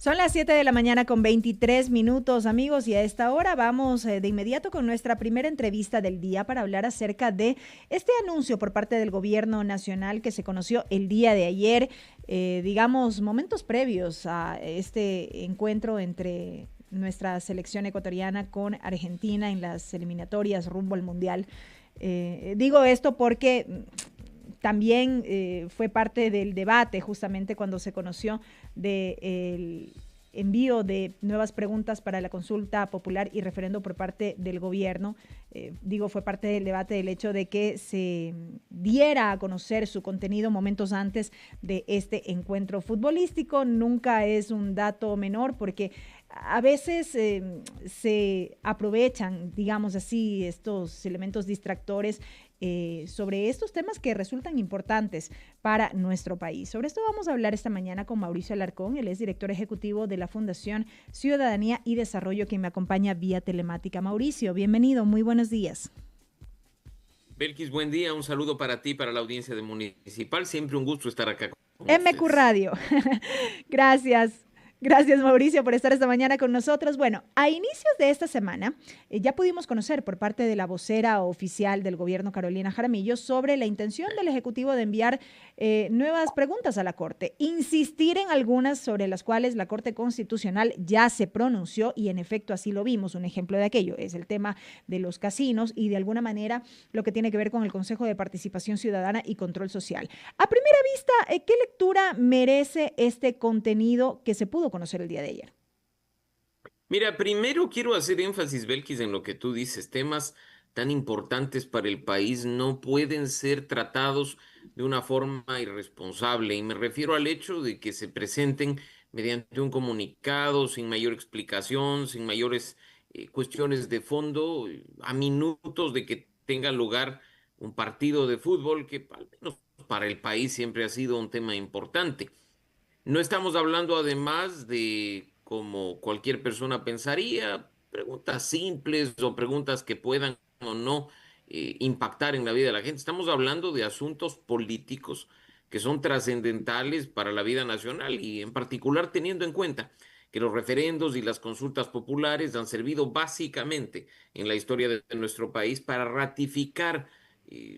Son las 7 de la mañana con 23 minutos, amigos, y a esta hora vamos de inmediato con nuestra primera entrevista del día para hablar acerca de este anuncio por parte del gobierno nacional que se conoció el día de ayer, digamos, momentos previos a este encuentro entre nuestra selección ecuatoriana con Argentina en las eliminatorias rumbo al Mundial. Digo esto porque también fue parte del debate justamente cuando se conoció del envío de nuevas preguntas para la consulta popular y referendo por parte del gobierno. Fue parte del debate del hecho de que se diera a conocer su contenido momentos antes de este encuentro futbolístico. Nunca es un dato menor porque a veces se aprovechan, digamos así, estos elementos distractores sobre estos temas que resultan importantes para nuestro país. Sobre esto vamos a hablar esta mañana con Mauricio Alarcón. Él es director ejecutivo de la Fundación Ciudadanía y Desarrollo, quien me acompaña vía telemática. Mauricio, bienvenido, muy buenos días. Belkis, buen día, un saludo para ti, para la audiencia de Municipal. Siempre un gusto estar acá con MQ ustedes. Radio. Gracias. Gracias, Mauricio, por estar esta mañana con nosotros. Bueno, a inicios de esta semana ya pudimos conocer por parte de la vocera oficial del gobierno, Carolina Jaramillo, sobre la intención del Ejecutivo de enviar nuevas preguntas a la Corte, insistir en algunas sobre las cuales la Corte Constitucional ya se pronunció y en efecto así lo vimos. Un ejemplo de aquello es el tema de los casinos y de alguna manera lo que tiene que ver con el Consejo de Participación Ciudadana y Control Social. A primera vista, ¿qué lectura merece este contenido que se pudo conocer el día de ayer? Mira, primero quiero hacer énfasis, Belkis, en lo que tú dices. Temas tan importantes para el país no pueden ser tratados de una forma irresponsable. Y me refiero al hecho de que se presenten mediante un comunicado, sin mayor explicación, sin mayores cuestiones de fondo, a minutos de que tenga lugar un partido de fútbol que al menos para el país siempre ha sido un tema importante. No estamos hablando además de, como cualquier persona pensaría, preguntas simples o preguntas que puedan o no impactar en la vida de la gente. Estamos hablando de asuntos políticos que son trascendentales para la vida nacional y en particular teniendo en cuenta que los referendos y las consultas populares han servido básicamente en la historia de nuestro país para ratificar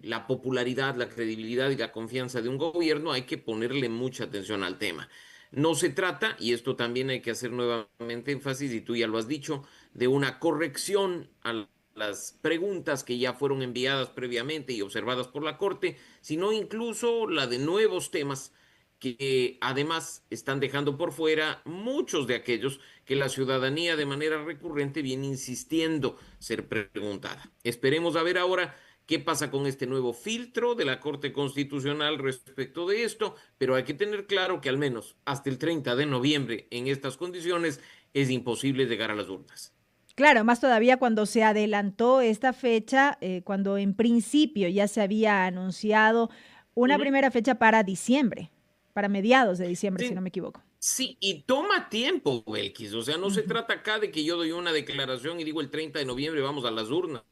la popularidad, la credibilidad y la confianza de un gobierno. Hay que ponerle mucha atención al tema. No se trata, y esto también hay que hacer nuevamente énfasis, y tú ya lo has dicho, de una corrección a las preguntas que ya fueron enviadas previamente y observadas por la Corte, sino incluso la de nuevos temas que además están dejando por fuera muchos de aquellos que la ciudadanía de manera recurrente viene insistiendo ser preguntada. Esperemos a ver ahora qué pasa con este nuevo filtro de la Corte Constitucional respecto de esto, pero hay que tener claro que al menos hasta el 30 de noviembre en estas condiciones es imposible llegar a las urnas. Claro, más todavía cuando se adelantó esta fecha, cuando en principio ya se había anunciado una Ujú. primera fecha para diciembre, para mediados de diciembre, si no Sí, me equivoco. sí, y toma tiempo, Belkis. O sea, no se Ujú. trata acá de que yo doy una declaración y digo el 30 de noviembre vamos a las urnas,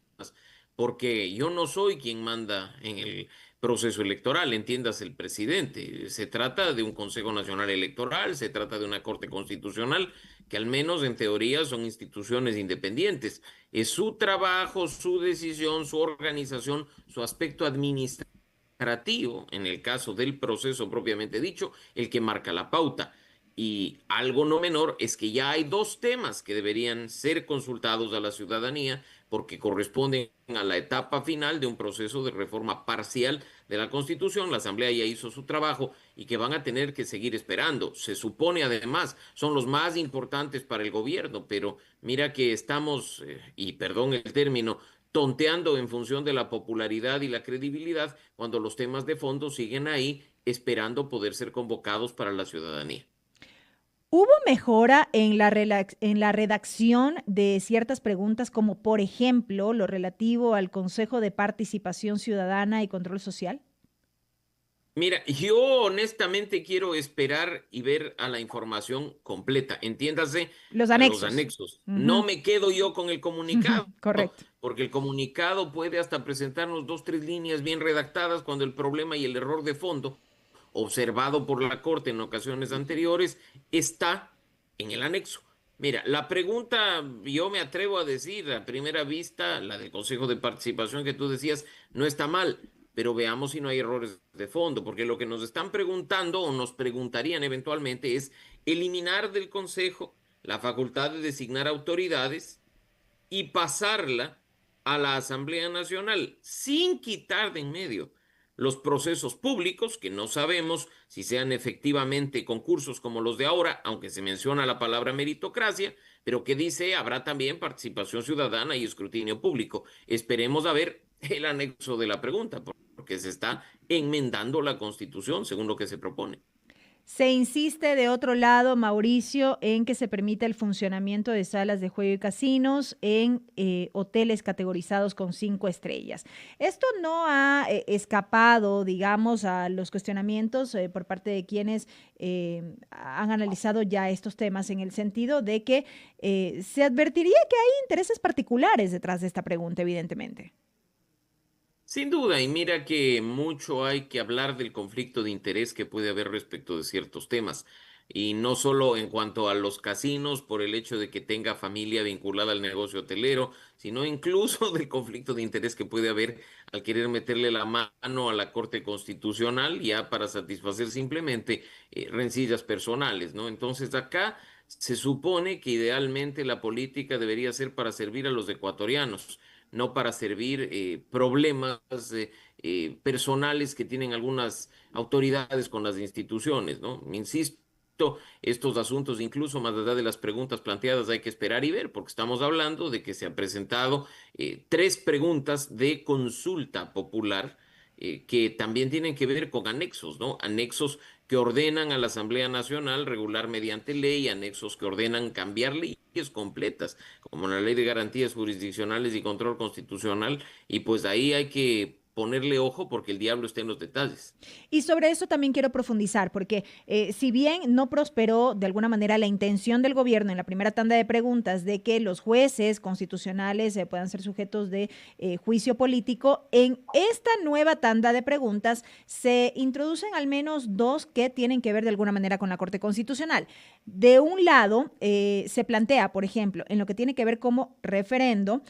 porque yo no soy quien manda en el proceso electoral, entiendas el presidente. Se trata de un Consejo Nacional Electoral, se trata de una Corte Constitucional, que al menos en teoría son instituciones independientes. Es su trabajo, su decisión, su organización, su aspecto administrativo, en el caso del proceso propiamente dicho, el que marca la pauta. Y algo no menor es que ya hay dos temas que deberían ser consultados a la ciudadanía porque corresponden a la etapa final de un proceso de reforma parcial de la Constitución. La Asamblea ya hizo su trabajo y que van a tener que seguir esperando. Se supone además son los más importantes para el gobierno, pero mira que estamos, y perdón el término, tonteando en función de la popularidad y la credibilidad cuando los temas de fondo siguen ahí esperando poder ser convocados para la ciudadanía. ¿Hubo mejora en en la redacción de ciertas preguntas, como por ejemplo lo relativo al Consejo de Participación Ciudadana y Control Social? Mira, yo honestamente quiero esperar y ver a la información completa, entiéndase, Los a los anexos. anexos. No Ujú. me quedo yo con el comunicado, Correcto. porque el comunicado puede hasta presentarnos dos, tres líneas bien redactadas cuando el problema y el error de fondo, observado por la Corte en ocasiones anteriores, está en el anexo. Mira, la pregunta, yo me atrevo a decir, a primera vista, la del Consejo de Participación que tú decías, no está mal, pero veamos si no hay errores de fondo, porque lo que nos están preguntando o nos preguntarían eventualmente es eliminar del Consejo la facultad de designar autoridades y pasarla a la Asamblea Nacional sin quitar de en medio los procesos públicos, que no sabemos si sean efectivamente concursos como los de ahora, aunque se menciona la palabra meritocracia, pero que dice habrá también participación ciudadana y escrutinio público. Esperemos a ver el anexo de la pregunta, porque se está enmendando la Constitución según lo que se propone. Se insiste de otro lado, Mauricio, en que se permita el funcionamiento de salas de juego y casinos en hoteles categorizados con 5 estrellas. Esto no ha escapado, digamos, a los cuestionamientos por parte de quienes han analizado ya estos temas en el sentido de que se advertiría que hay intereses particulares detrás de esta pregunta, evidentemente. Sin duda, y mira que mucho hay que hablar del conflicto de interés que puede haber respecto de ciertos temas, y no solo en cuanto a los casinos por el hecho de que tenga familia vinculada al negocio hotelero, sino incluso del conflicto de interés que puede haber al querer meterle la mano a la Corte Constitucional ya para satisfacer simplemente rencillas personales, ¿no? Entonces acá se supone que idealmente la política debería ser para servir a los ecuatorianos, no para servir problemas personales que tienen algunas autoridades con las instituciones, ¿no? Insisto, estos asuntos, incluso más allá de las preguntas planteadas, hay que esperar y ver, porque estamos hablando de que se han presentado 3 preguntas de consulta popular que también tienen que ver con anexos, ¿no? Anexos que ordenan a la Asamblea Nacional regular mediante ley, anexos que ordenan cambiar leyes completas, como la Ley de Garantías Jurisdiccionales y Control Constitucional, y pues ahí hay que ponerle ojo porque el diablo está en los detalles. Y sobre eso también quiero profundizar, porque si bien no prosperó de alguna manera la intención del gobierno en la primera tanda de preguntas de que los jueces constitucionales puedan ser sujetos de juicio político, en esta nueva tanda de preguntas se introducen al menos dos que tienen que ver de alguna manera con la Corte Constitucional. De un lado, se plantea, por ejemplo, en lo que tiene que ver como referendo,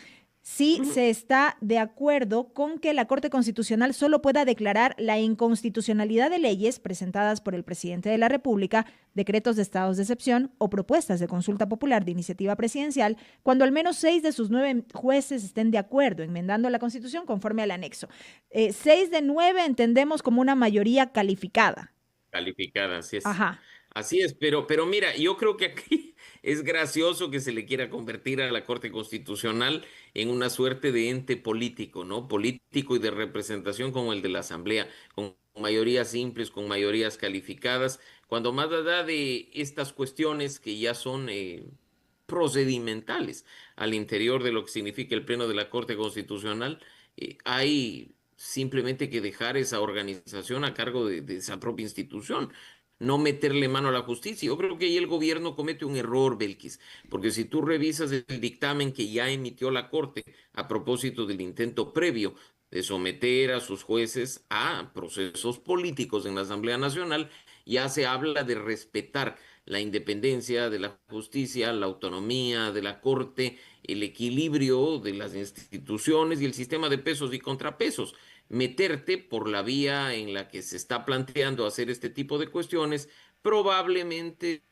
si se está de acuerdo con que la Corte Constitucional solo pueda declarar la inconstitucionalidad de leyes presentadas por el presidente de la República, decretos de estados de excepción o propuestas de consulta popular de iniciativa presidencial, cuando al menos 6 de sus 9 jueces estén de acuerdo, enmendando la Constitución conforme al anexo. 6 de 9 entendemos como una mayoría calificada. Calificada, así es. Ajá. Así es, pero mira, yo creo que aquí es gracioso que se le quiera convertir a la Corte Constitucional en una suerte de ente político, ¿no? Político y de representación como el de la Asamblea, con mayorías simples, con mayorías calificadas, cuando más allá de estas cuestiones que ya son procedimentales al interior de lo que significa el Pleno de la Corte Constitucional, hay simplemente que dejar esa organización a cargo de esa propia institución, no meterle mano a la justicia. Yo creo que ahí el gobierno comete un error, Belkis, porque si tú revisas el dictamen que ya emitió la Corte a propósito del intento previo de someter a sus jueces a procesos políticos en la Asamblea Nacional, ya se habla de respetar la independencia de la justicia, la autonomía de la Corte, el equilibrio de las instituciones y el sistema de pesos y contrapesos. Meterte por la vía en la que se está planteando hacer este tipo de cuestiones probablemente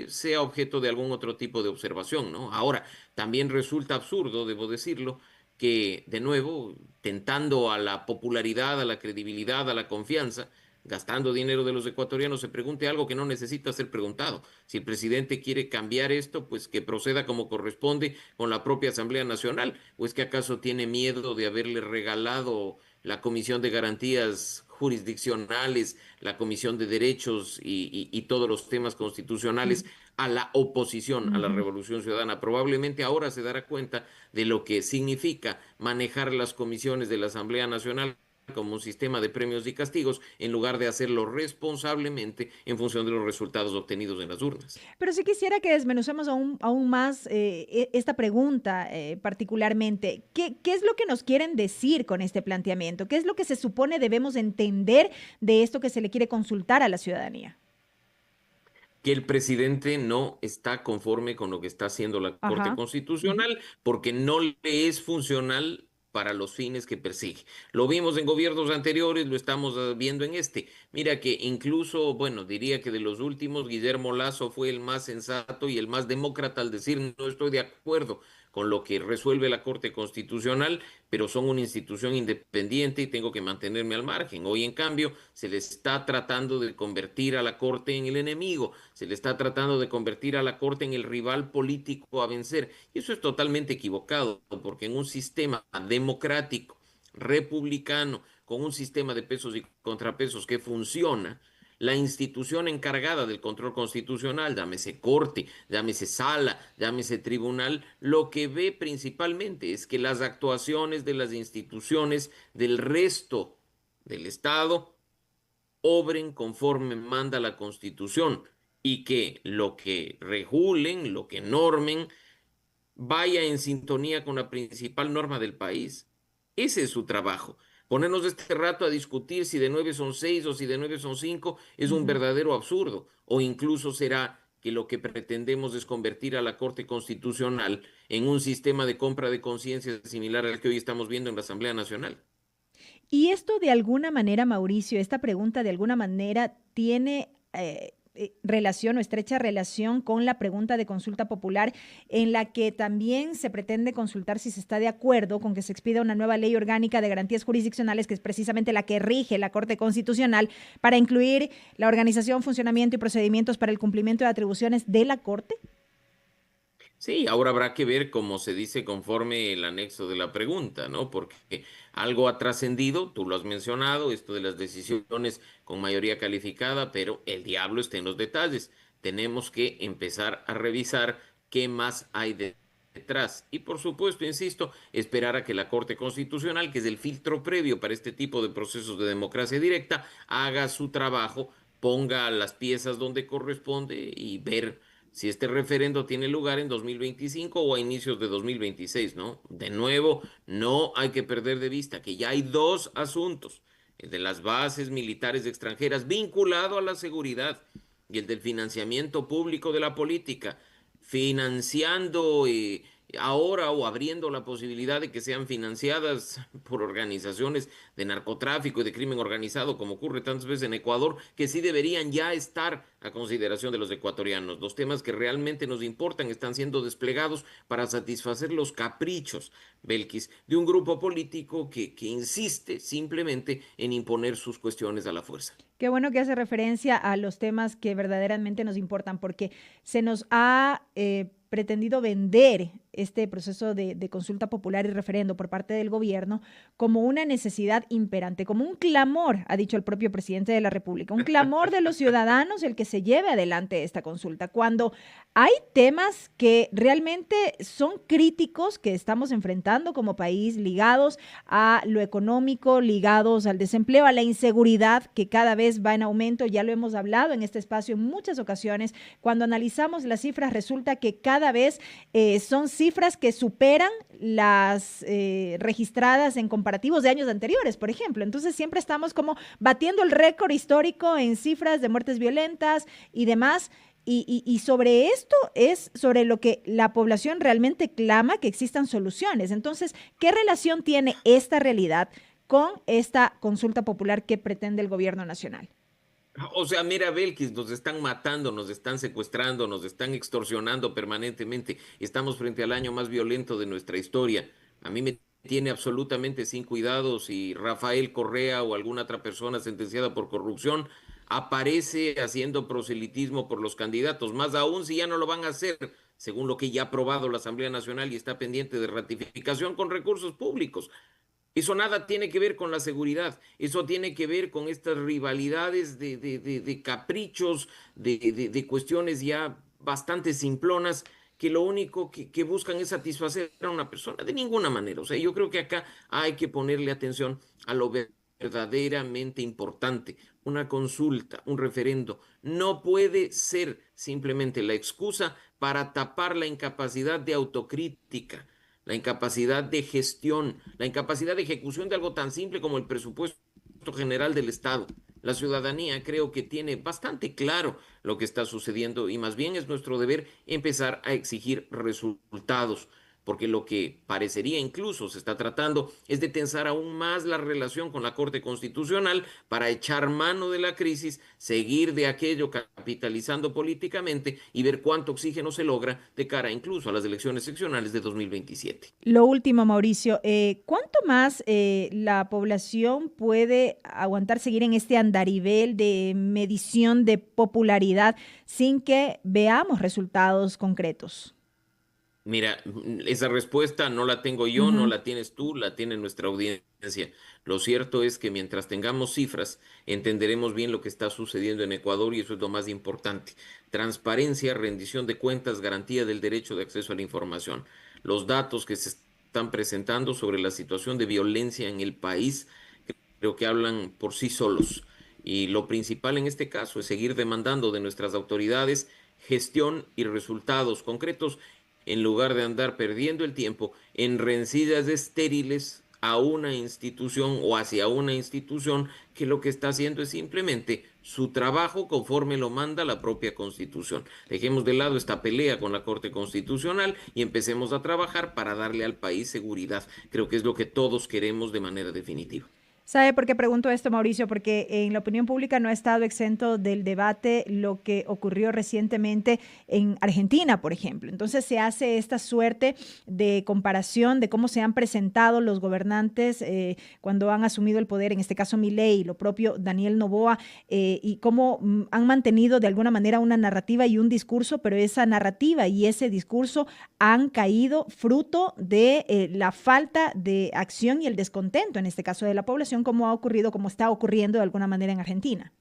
sea objeto de algún otro tipo de observación, ¿no? Ahora, también resulta absurdo, debo decirlo, que de nuevo, tentando a la popularidad, a la credibilidad, a la confianza, gastando dinero de los ecuatorianos, se pregunte algo que no necesita ser preguntado. Si el presidente quiere cambiar esto, pues que proceda como corresponde con la propia Asamblea Nacional, o es que acaso tiene miedo de haberle regalado la Comisión de Garantías Jurisdiccionales, la Comisión de Derechos y todos los temas constitucionales a la oposición, a la Ujú. Revolución Ciudadana. Probablemente ahora se dará cuenta de lo que significa manejar las comisiones de la Asamblea Nacional como un sistema de premios y castigos, en lugar de hacerlo responsablemente en función de los resultados obtenidos en las urnas. Pero sí quisiera que desmenucemos aún más esta pregunta particularmente. ¿Qué es lo que nos quieren decir con este planteamiento? ¿Qué es lo que se supone debemos entender de esto que se le quiere consultar a la ciudadanía? que el presidente no está conforme con lo que está haciendo la Corte Ajá. Ujú. Constitucional porque no le es funcional para los fines que persigue. Lo vimos en gobiernos anteriores, lo estamos viendo en este. Mira que incluso, bueno, diría que de los últimos, Guillermo Lasso fue el más sensato y el más demócrata al decir no estoy de acuerdo con lo que resuelve la Corte Constitucional, pero son una institución independiente y tengo que mantenerme al margen. Hoy, en cambio, se le está tratando de convertir a la Corte en el enemigo, se le está tratando de convertir a la Corte en el rival político a vencer. Y eso es totalmente equivocado, porque en un sistema democrático, republicano, con un sistema de pesos y contrapesos que funciona, la institución encargada del control constitucional, llámese corte, llámese sala, llámese tribunal, lo que ve principalmente es que las actuaciones de las instituciones del resto del Estado obren conforme manda la Constitución y que lo que regulen, lo que normen, vaya en sintonía con la principal norma del país. Ese es su trabajo. Ponernos este rato a discutir si de 9 son 6 o si de 9 son 5 es un Ujú. verdadero absurdo. O incluso será que lo que pretendemos es convertir a la Corte Constitucional en un sistema de compra de conciencia similar al que hoy estamos viendo en la Asamblea Nacional. Y esto de alguna manera, Mauricio, esta pregunta de alguna manera tiene relación o estrecha relación con la pregunta de consulta popular, en la que también se pretende consultar si se está de acuerdo con que se expida una nueva ley orgánica de garantías jurisdiccionales, que es precisamente la que rige la Corte Constitucional, para incluir la organización, funcionamiento y procedimientos para el cumplimiento de atribuciones de la Corte. Sí, ahora habrá que ver cómo se dice conforme el anexo de la pregunta, ¿no? Porque algo ha trascendido, tú lo has mencionado, esto de las decisiones con mayoría calificada, pero el diablo está en los detalles. Tenemos que empezar a revisar qué más hay detrás. Y por supuesto, insisto, esperar a que la Corte Constitucional, que es el filtro previo para este tipo de procesos de democracia directa, haga su trabajo, ponga las piezas donde corresponde y ver si este referendo tiene lugar en 2025 o a inicios de 2026, ¿no? De nuevo, no hay que perder de vista que ya hay dos asuntos, el de las bases militares extranjeras vinculado a la seguridad y el del financiamiento público de la política, financiando ahora o abriendo la posibilidad de que sean financiadas por organizaciones de narcotráfico y de crimen organizado, como ocurre tantas veces en Ecuador, que sí deberían ya estar a consideración de los ecuatorianos. Los temas que realmente nos importan están siendo desplegados para satisfacer los caprichos, Belkis, de un grupo político que insiste simplemente en imponer sus cuestiones a la fuerza. Qué bueno que hace referencia a los temas que verdaderamente nos importan, porque se nos ha pretendido vender este proceso de consulta popular y referendo por parte del gobierno como una necesidad imperante, como un clamor, ha dicho el propio presidente de la República, un clamor de los ciudadanos el que se lleve adelante esta consulta, cuando hay temas que realmente son críticos que estamos enfrentando como país, ligados a lo económico, ligados al desempleo, a la inseguridad que cada vez va en aumento. Ya lo hemos hablado en este espacio en muchas ocasiones. Cuando analizamos las cifras, resulta que cada vez son cifras que superan las registradas en comparativos de años anteriores, por ejemplo. Entonces siempre estamos como batiendo el récord histórico en cifras de muertes violentas y demás. Y sobre esto es sobre lo que la población realmente clama que existan soluciones. Entonces, ¿qué relación tiene esta realidad con esta consulta popular que pretende el gobierno nacional? O sea, mira, Belkis, nos están matando, nos están secuestrando, nos están extorsionando permanentemente. Estamos frente al año más violento de nuestra historia. A mí me tiene absolutamente sin cuidado si Rafael Correa o alguna otra persona sentenciada por corrupción aparece haciendo proselitismo por los candidatos, más aún si ya no lo van a hacer, según lo que ya ha aprobado la Asamblea Nacional y está pendiente de ratificación con recursos públicos. Eso nada tiene que ver con la seguridad, eso tiene que ver con estas rivalidades de caprichos, de cuestiones ya bastante simplonas, que lo único que buscan es satisfacer a una persona, de ninguna manera. O sea, yo creo que acá hay que ponerle atención a lo verdaderamente importante. Una consulta, un referendo, no puede ser simplemente la excusa para tapar la incapacidad de autocrítica, la incapacidad de gestión, la incapacidad de ejecución de algo tan simple como el presupuesto general del Estado. La ciudadanía creo que tiene bastante claro lo que está sucediendo y más bien es nuestro deber empezar a exigir resultados, porque lo que parecería incluso se está tratando es de tensar aún más la relación con la Corte Constitucional para echar mano de la crisis, seguir de aquello capitalizando políticamente y ver cuánto oxígeno se logra de cara incluso a las elecciones seccionales de 2027. Lo último, Mauricio, ¿cuánto más la población puede aguantar seguir en este andarivel de medición de popularidad sin que veamos resultados concretos? Mira, esa respuesta no la tengo yo, no Ujú. la tienes tú, la tiene nuestra audiencia. Lo cierto es que mientras tengamos cifras, entenderemos bien lo que está sucediendo en Ecuador y eso es lo más importante. Transparencia, rendición de cuentas, garantía del derecho de acceso a la información. Los datos que se están presentando sobre la situación de violencia en el país creo que hablan por sí solos. Y lo principal en este caso es seguir demandando de nuestras autoridades gestión y resultados concretos en lugar de andar perdiendo el tiempo en rencillas estériles a una institución o hacia una institución que lo que está haciendo es simplemente su trabajo conforme lo manda la propia Constitución. Dejemos de lado esta pelea con la Corte Constitucional y empecemos a trabajar para darle al país seguridad. Creo que es lo que todos queremos de manera definitiva. ¿Sabe por qué pregunto esto, Mauricio? Porque en la opinión pública no ha estado exento del debate lo que ocurrió recientemente en Argentina, por ejemplo. Entonces se hace esta suerte de comparación de cómo se han presentado los gobernantes cuando han asumido el poder, en este caso Milei, lo propio Daniel Noboa, y cómo han mantenido de alguna manera una narrativa y un discurso, pero esa narrativa y ese discurso han caído fruto de la falta de acción y el descontento, en este caso de la población, como ha ocurrido, como está ocurriendo de alguna manera en Argentina.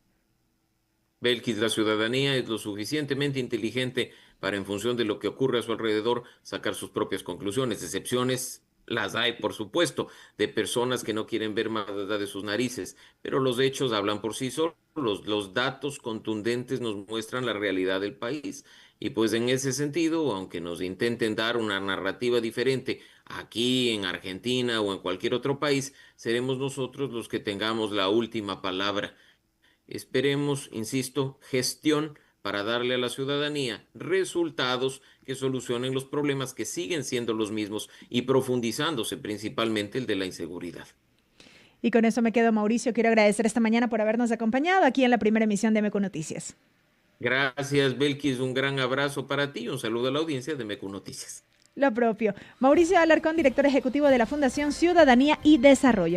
Belkis, la ciudadanía es lo suficientemente inteligente para, en función de lo que ocurre a su alrededor, sacar sus propias conclusiones. Excepciones las hay, por supuesto, de personas que no quieren ver más allá de sus narices, pero los hechos hablan por sí solos. Los datos contundentes nos muestran la realidad del país. Y pues en ese sentido, aunque nos intenten dar una narrativa diferente aquí en Argentina o en cualquier otro país, seremos nosotros los que tengamos la última palabra. Esperemos, insisto, gestión para darle a la ciudadanía resultados que solucionen los problemas que siguen siendo los mismos y profundizándose principalmente el de la inseguridad. Y con eso me quedo, Mauricio. Quiero agradecer esta mañana por habernos acompañado aquí en la primera emisión de MECO Noticias. Gracias, Belkis. Un gran abrazo para ti y un saludo a la audiencia de MECU Noticias. Lo propio. Mauricio Alarcón, director ejecutivo de la Fundación Ciudadanía y Desarrollo.